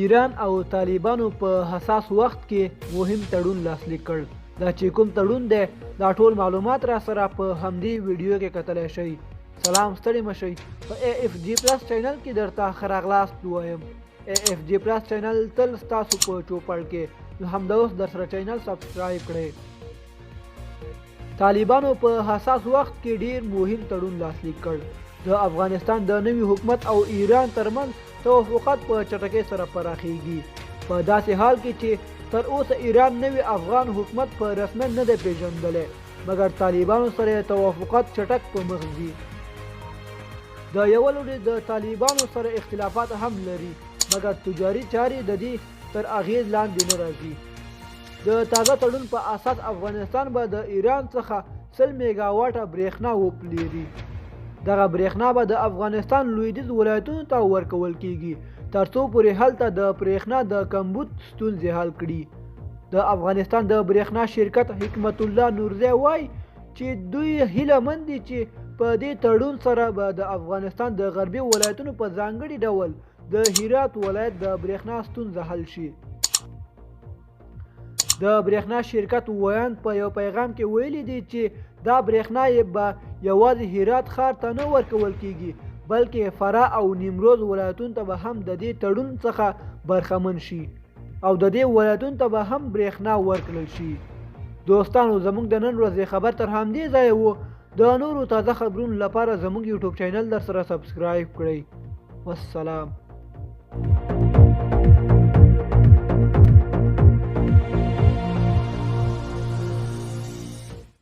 ایران او طالبانو په حساس وخت کې مهم تړون لاسلیک کړ. دا چې کوم تړون دی دا ټول معلومات را سره په همدې ویډیو کې کتلی شئ. سلام، ستړي مشئ. په AFG+ چینل کې درته ښه راغلاست وایم. AFG+ چینل تل ستاسو په چوپړ کې، نو همدا اوس در سره چینل سبسکرایب کړئ. طالبانو په حساس وخت کې ډیر مهم تړون لاسلیک کړ. د افغانستان د نوي حکومت او ایران ترمنځ توافقات په چټکۍ سره پراخیږي. په داسې حال کې چې تر اوسه ایران نوي افغان حکومت په رسمیت نه دی پیژندلی، مګر طالبانو سره توافقات چټک په مخ ځي. د یوه لوري د طالبانو سره اختلافات هم لري، مګر تجاري چارې د دې تر اغیز لاندې نه راځي. د تازه تړون په اساس افغانستان به د ایران څخه 100 میګاواټه برېښنا وپلوري. دغه برېښنا به د افغانستان لویدیځ ولایتونو ته ورکول کیږي ترڅو پورې هلته د برېښنا د کمبود ستونزې حل کړي. د افغانستان د برېښنا شرکت حکمت الله نورزی وایي چې دوی هیله مند دي چې په دې تړون سره به د افغانستان د غربي ولایتونو په ځانګړي ډول د هرات ولایت د برېښنا ستونزه حل شي. د برېښنا شرکت ویاند په یو پیغام کې ویلي دي چې دا برېښنا به یوازې هرات ښار ته نه ورکول کیږي، بلکې فراه او نیمروز ولایتونو ته به هم د دې تړون څخه برخمن شي او د دې ولایتونو ته به هم برېښنا ورکړل شي. دوستانو، زموږ د نن ورځې خبر تر همدې ځایه و. د نورو تازه خبرونو لپاره زموږ یوټیوب چینل در سره سبسکرایب کړئ. والسلام.